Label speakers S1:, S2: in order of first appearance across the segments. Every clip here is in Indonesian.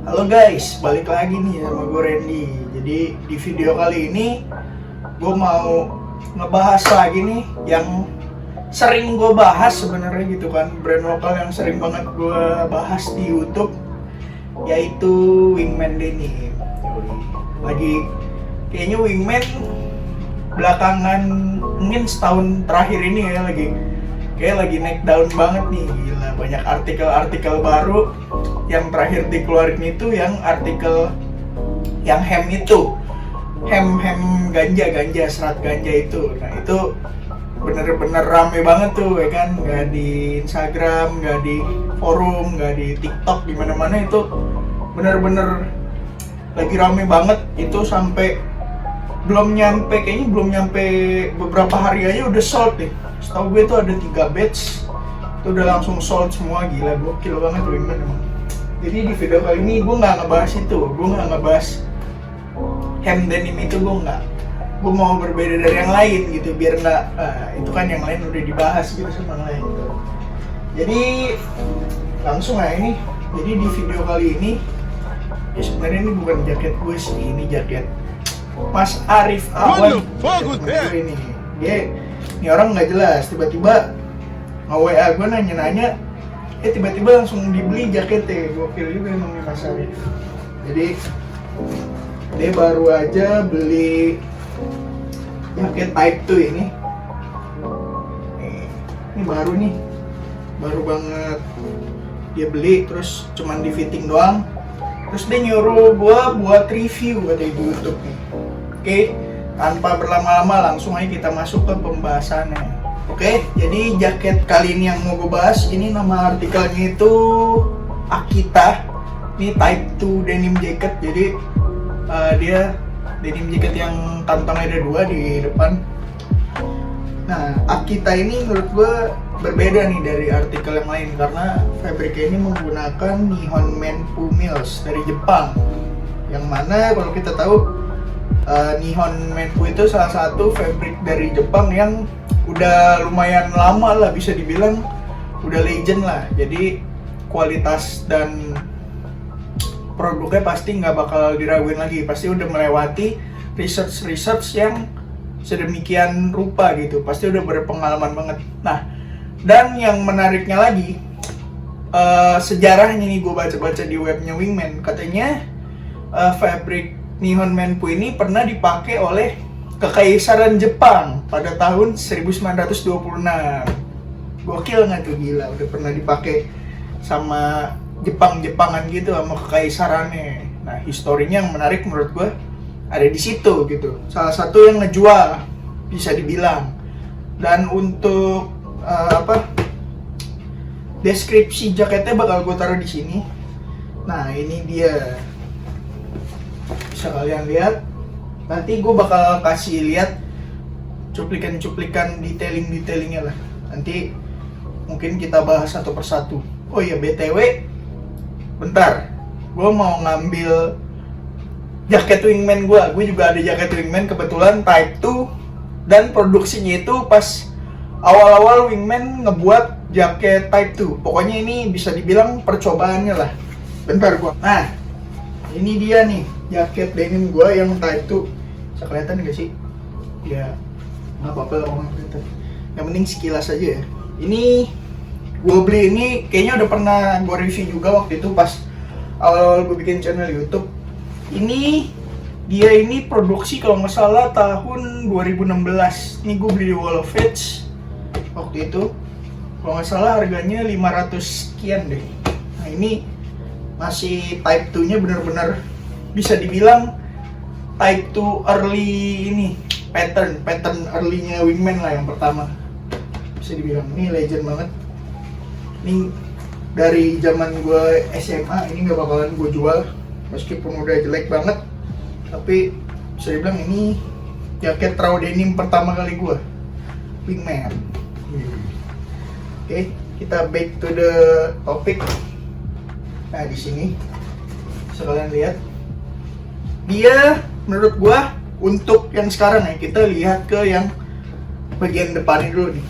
S1: Halo guys, balik lagi nih sama gue Randy. Jadi di video kali ini gue mau ngebahas lagi nih yang sering gue bahas sebenarnya gitu kan, brand lokal yang sering banget gue bahas di YouTube, yaitu Wingman Denim. Lagi kayaknya Wingman belakangan mungkin setahun terakhir ini ya lagi naik daun banget nih, gila, banyak artikel-artikel baru. Yang terakhir dikeluarin itu yang artikel yang hem ganja, serat ganja itu. Nah itu bener-bener rame banget tuh ya kan, nggak di Instagram, nggak di forum, nggak di TikTok, di mana-mana itu bener-bener lagi rame banget. Itu sampai belum nyampe beberapa hari aja udah sold deh. Setahu gue itu ada 3 batch itu udah langsung sold semua, gila, gokil banget Wingman emang. Jadi di video kali ini gue nggak ngebahas itu, gue nggak ngebahas hem denim itu, gue mau berbeda dari yang lain gitu, biar nggak itu kan yang lain udah dibahas gitu sama yang lain gitu. Jadi langsung aja ini. Jadi di video kali ini ya sebenarnya ini bukan jaket gue sih, ini jaket Mas Arif Awan. Ini orang nggak jelas, tiba-tiba nge-WA gue nanya-nanya, tiba-tiba langsung dibeli jaketnya. Gokil juga emang nih Mas Arif. Jadi dia baru aja beli jaket Type 2 ini. Ini baru banget dia beli, terus cuman di fitting doang. Terus dia nyuruh gua buat review di YouTube nih. Oke, tanpa berlama-lama langsung aja kita masuk ke pembahasannya. Oke, jadi jaket kali ini yang mau gue bahas, ini nama artikelnya itu Akita. Ini Type 2 denim jacket. Jadi dia denim jacket yang kantongnya ada 2 di depan. Nah, Akita ini menurut gue berbeda nih dari artikel yang lain karena fabriknya ini menggunakan Nihon Menpu Mills dari Jepang. Yang mana kalau kita tahu Nihon Menpu itu salah satu fabrik dari Jepang yang udah lumayan lama lah, bisa dibilang udah legend lah. Jadi kualitas dan produknya pasti nggak bakal diraguin lagi, pasti udah melewati research yang sedemikian rupa gitu, pasti udah berpengalaman banget. Nah, dan yang menariknya lagi, sejarahnya nih gue baca-baca di webnya Wingman, katanya fabrik Nihon Menpu ini pernah dipakai oleh Kekaisaran Jepang pada tahun 1926. Gokil nggak tuh, gila, udah pernah dipakai sama Jepangan gitu, sama kekaisarannya. Nah, historinya yang menarik menurut gue ada di situ gitu. Salah satu yang ngejual bisa dibilang. Dan untuk deskripsi jaketnya bakal gue taruh di sini. Nah, ini dia. Bisa kalian lihat. Nanti gue bakal kasih lihat cuplikan-cuplikan detailing-detailingnya lah. Nanti mungkin kita bahas satu persatu. Oh iya, BTW, bentar, gue mau ngambil jaket Wingman gue juga ada jaket Wingman kebetulan Type 2, dan produksinya itu pas awal-awal Wingman ngebuat jaket Type 2. Pokoknya ini bisa dibilang percobaannya lah. Bentar gue. Nah, ini dia nih jaket denim gue yang Type 2. Bisa kelihatan gak sih? Ya, nggak apa-apa lah orang kelihatan. Yang penting sekilas aja ya. Ini gue beli ini kayaknya udah pernah gue review juga waktu itu pas awal-awal gue bikin channel YouTube. Dia ini produksi kalau nggak salah tahun 2016. Ini gue beli di Wall of Feds waktu itu. Kalau nggak salah harganya 500 sekian deh. Nah, ini masih Type 2 nya benar-benar bisa dibilang Type 2 early ini, pattern early-nya Wingman lah yang pertama. Bisa dibilang ini legend banget. Ini dari zaman gue SMA, ini gak bakalan gue jual meskipun udah jelek banget. Tapi bisa dibilang ini jaket raw denim pertama kali gue, Wingman. Oke, kita back to the topic. Nah, di sini bisa kalian lihat. Dia menurut gua untuk yang sekarang ya, kita lihat ke yang bagian depannya dulu nih.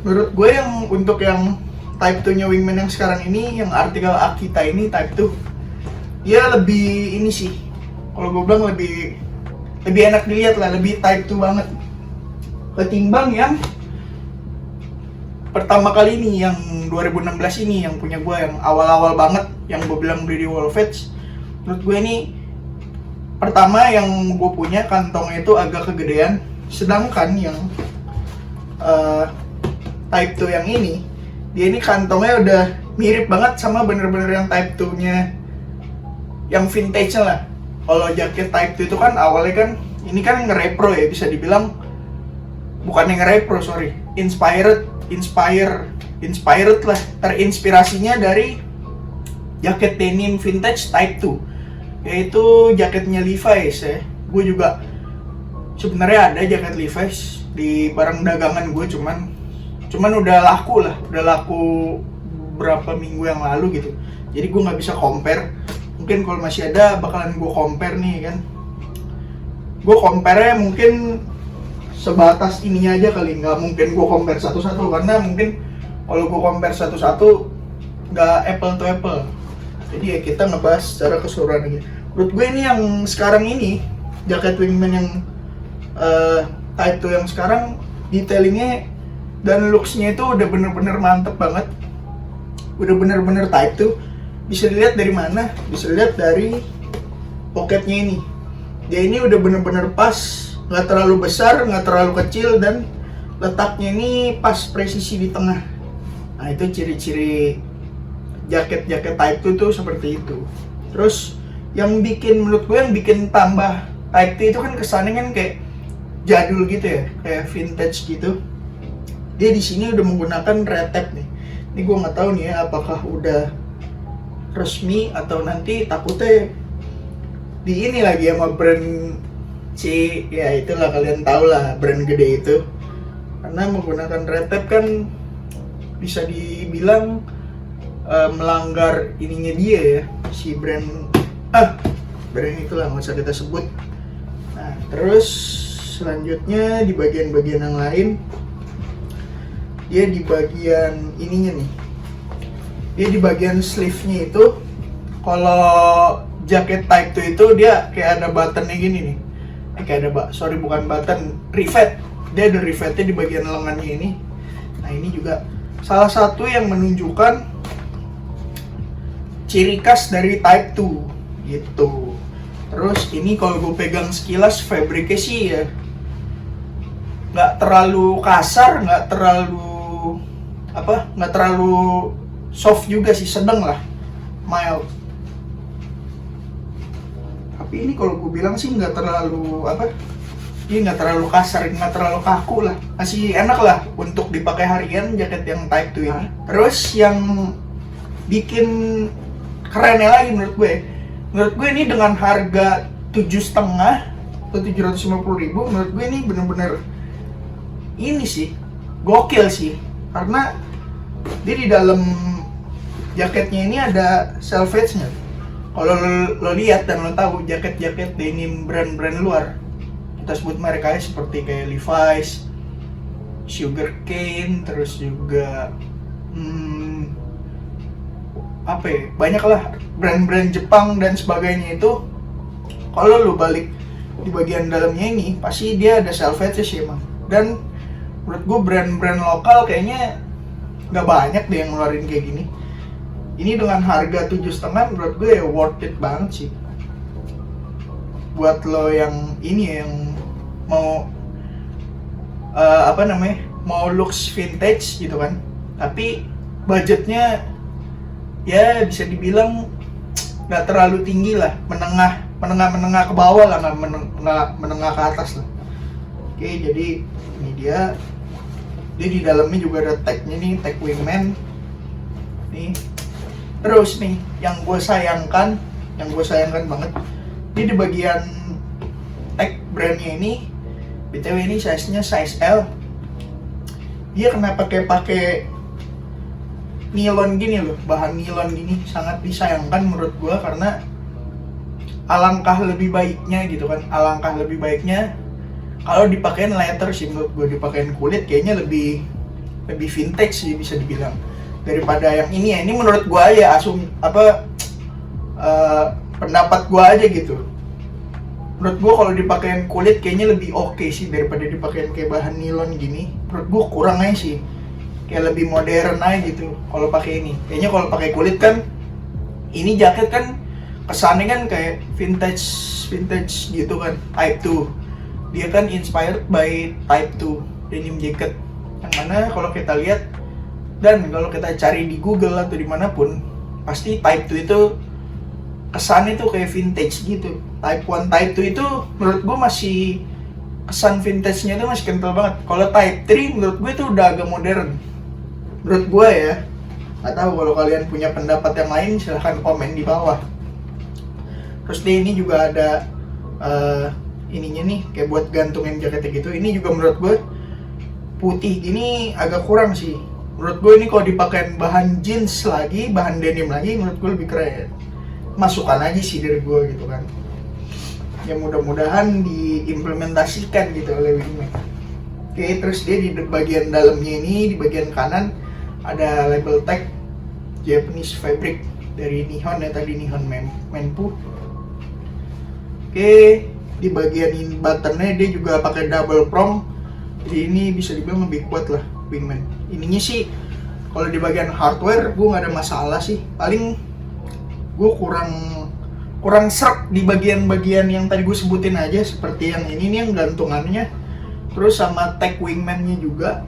S1: Menurut gue yang untuk yang Type 2 nya Wingman yang sekarang ini, yang artikel Akita ini Type 2, dia lebih ini sih, kalau gue bilang lebih enak dilihat lah, lebih type 2 banget ketimbang yang pertama kali ini, yang 2016 ini, yang punya gue, yang awal-awal banget, yang gue bilang beli di Wallfetch. Menurut gue ini pertama yang gue punya kantongnya itu agak kegedean, sedangkan yang Type 2 yang ini, dia ini kantongnya udah mirip banget sama bener-bener yang Type 2 nya yang vintage lah. Kalau jaket Type 2 itu kan awalnya kan, ini kan nge-repro ya, bisa dibilang bukan yang nge-repro, sorry, inspired lah, terinspirasinya dari jaket denim vintage Type 2, yaitu jaketnya Levi's ya. Gue juga sebenarnya ada jaket Levi's di barang dagangan gue, cuman udah laku berapa minggu yang lalu gitu, jadi gue nggak bisa compare. Mungkin kalau masih ada bakalan gue compare nih kan, gue compare mungkin sebatas ininya aja kali, nggak mungkin gue compare satu-satu, karena mungkin kalau gue compare satu-satu nggak apple to apple. Jadi ya kita ngebahas secara keseluruhan aja. Menurut gue ini yang sekarang ini, jaket wingman yang Type 2 yang sekarang, detailingnya dan looks-nya itu udah bener-bener mantep banget, udah bener-bener Type 2. Bisa dilihat dari mana? Bisa dilihat dari pocketnya ini. Dia ini udah bener-bener pas, nggak terlalu besar, nggak terlalu kecil, dan letaknya ini pas presisi di tengah. Nah itu ciri-ciri jaket-jaket Type 2 tuh seperti itu. Terus yang bikin, menurut gue yang bikin tambah Type 2 itu kan kesannya kan kayak jadul gitu ya, kayak vintage gitu. Dia di sini udah menggunakan retap nih. Ini gue nggak tahu nih ya, apakah udah resmi atau nanti takutnya di ini lagi sama brand ya itulah, kalian tahu lah brand gede itu. Karena menggunakan retap kan bisa dibilang melanggar ininya dia ya, si brand itulah, nggak usah kita sebut. Nah terus selanjutnya di bagian-bagian yang lain, dia di bagian ininya nih, dia di bagian sleeve-nya itu, kalau jaket Type 2 itu dia kayak ada button-nya gini nih, bukan button, rivet. Dia ada rivetnya di bagian lengannya ini. Nah ini juga salah satu yang menunjukkan ciri khas dari Type 2 gitu. Terus ini kalau gue pegang sekilas, fabriknya sih ya nggak terlalu kasar, nggak terlalu soft juga sih, sedang lah, mild. Tapi ini kalau gue bilang sih nggak terlalu nggak terlalu kasar, nggak terlalu kaku lah, masih enak lah untuk dipakai harian jaket yang Type 2 ini. Terus yang bikin kerennya lagi menurut gue ini dengan harga 7,5 atau 750.000, menurut gue ini bener-bener ini sih gokil sih, karena dia di dalam jaketnya ini ada selvedge-nya. Kalau lo lihat dan lo tahu jaket-jaket denim brand-brand luar, kita sebut merek aja seperti kayak Levi's, Sugarcane, terus juga banyak lah brand-brand Jepang dan sebagainya itu. Kalau lo balik di bagian dalamnya ini, pasti dia ada selvedge sih emang. Dan menurut gue brand-brand lokal kayaknya nggak banyak deh yang ngeluarin kayak gini. Ini dengan harga 7,5 menurut gue ya worth it banget sih. Buat lo yang ini yang mau mau looks vintage gitu kan, tapi budgetnya ya bisa dibilang nggak terlalu tinggi lah, menengah ke bawah lah, nggak menengah ke atas lah. Oke, jadi ini dia di dalamnya juga ada tag-nya nih, tag wingman nih. Terus nih yang gue sayangkan banget, ini di bagian tag brandnya ini, BTW ini size-nya size L. Dia kenapa pakai nilon gini loh, bahan nilon gini, sangat disayangkan menurut gue, karena alangkah lebih baiknya kalau dipakein leather sih. Menurut gue dipakein kulit kayaknya lebih vintage sih bisa dibilang, daripada yang ini ya. Ini menurut gue ya pendapat gua aja gitu. Menurut gua kalau dipakein kulit kayaknya lebih oke sih daripada dipakein kayak bahan nilon gini. Menurut gua kurang aja sih. Kayak lebih modern aja gitu kalau pakai ini. Kayaknya kalau pakai kulit kan, ini jaket kan kesannya kan kayak vintage gitu kan, Type 2. Dia kan inspired by Type 2 denim jacket. Yang mana kalau kita lihat dan kalau kita cari di Google atau dimanapun, pasti Type 2 itu kesannya tuh kayak vintage gitu. Type 1, Type 2 itu menurut gue masih kesan vintage-nya itu masih kental banget. Kalau Type 3 menurut gue itu udah agak modern. Menurut gue ya. Nggak tahu kalau kalian punya pendapat yang lain silahkan komen di bawah. Terus ini juga ada ininya nih kayak buat gantungin jaketnya gitu. Ini juga menurut gue putih gini agak kurang sih. Menurut gue ini kalau dipakai bahan jeans lagi, bahan denim lagi, menurut gue lebih keren. Masukan aja sih dari gue gitu kan. Ya mudah-mudahan diimplementasikan gitu oleh Wingman. Oke, terus dia di bagian dalamnya ini, di bagian kanan ada label tag Japanese fabric dari Nihon ya, tadi Nihon Menpu. Oke, di bagian ini buttonnya dia juga pakai double prong. Jadi ini bisa dibilang lebih kuat lah Wingman. Ininya sih kalau di bagian hardware gue nggak ada masalah sih. Paling gue kurang serak di bagian-bagian yang tadi gue sebutin aja, seperti yang ini nih yang gantungannya, terus sama tag Wingman-nya juga.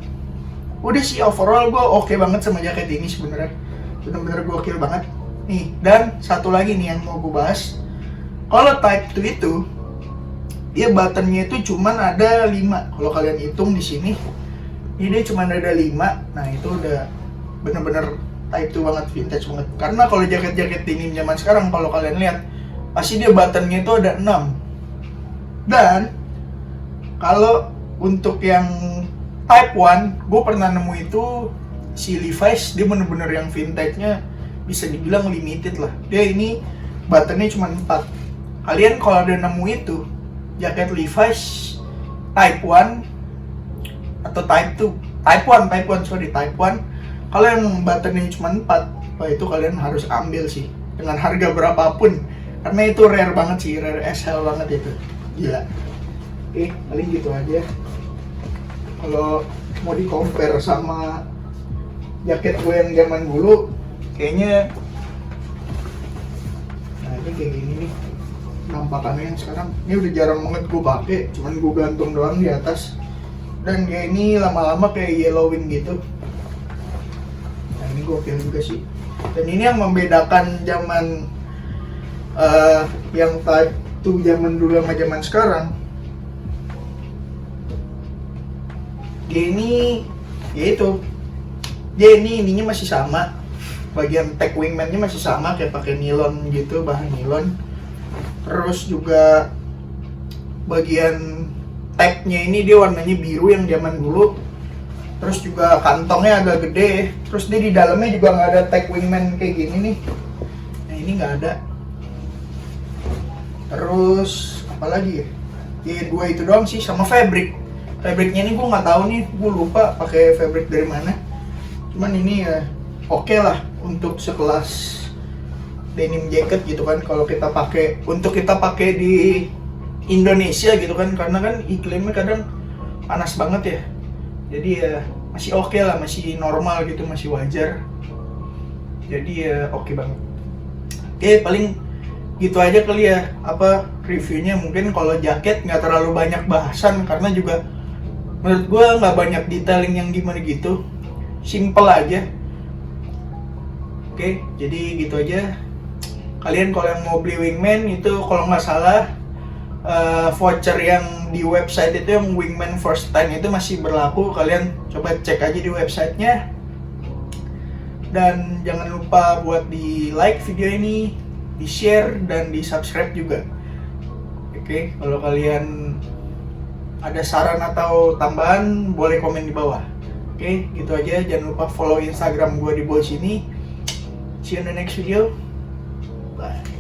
S1: Udah sih overall gue oke banget sama jaket ini sebenarnya, bener-bener gokil banget. Nih, dan satu lagi nih yang mau gue bahas. Kalau Type 2 itu dia buttonnya itu cuman ada 5. Kalau kalian hitung di sini, ini dia cuman ada 5. Nah itu udah bener-bener Type 2 banget, vintage banget. Karena kalau jaket-jaket denim zaman sekarang kalau kalian lihat, pasti dia buttonnya itu ada 6. Dan kalau untuk yang Type 1, gue pernah nemu itu si Levi's, dia bener-bener yang vintage-nya bisa dibilang limited lah. Dia ini buttonnya cuma 4. Kalian kalau ada nemu itu jaket Levi's Type 1 atau Type 2, Type 1, kalau yang buttonnya cuma 4, wah itu kalian harus ambil sih dengan harga berapapun, karena itu rare banget sih, rare as hell banget itu, gila. Oke, paling gitu aja. Kalau mau di compare sama jaket gue yang zaman dulu, kayaknya nah ini kayak gini nih nampakannya yang sekarang. Ini udah jarang banget gue pakai, cuman gue gantung doang di atas. Dan kayak ini lama-lama kayak yellowing gitu. Nah ini gokil juga sih. Dan ini yang membedakan zaman yang Type 2 zaman dulu sama zaman sekarang. Dia ini, yaitu dia ininya masih sama, bagian tag Wingman-nya masih sama kayak pakai nilon gitu, bahan nilon. Terus juga bagian tag-nya ini dia warnanya biru yang zaman dulu. Terus juga kantongnya agak gede. Terus dia di dalamnya juga nggak ada tag Wingman kayak gini nih. Nah ini nggak ada. Terus apa lagi ya? Ya dua itu doang sih, sama fabric. Fabricnya ini gue nggak tahu nih, gue lupa pakai fabric dari mana. Cuman ini ya oke lah untuk sekelas denim jacket gitu kan, kalau kita pakai di Indonesia gitu kan, karena kan iklimnya kadang panas banget ya. Jadi ya masih oke lah, masih normal gitu, masih wajar. Jadi ya oke banget. Oke, paling gitu aja kali ya apa reviewnya. Mungkin kalau jaket nggak terlalu banyak bahasan karena juga menurut gue nggak banyak detailing yang gimana gitu, simple aja. Oke, jadi gitu aja. Kalian kalau yang mau beli Wingman itu kalau nggak salah voucher yang di website itu yang Wingman First Time itu masih berlaku. Kalian coba cek aja di websitenya. Dan jangan lupa buat di like video ini, di share dan di subscribe juga. Oke, kalau kalian ada saran atau tambahan boleh komen di bawah. Oke, gitu aja. Jangan lupa follow Instagram gue di bawah sini. See you in the next video. Bye.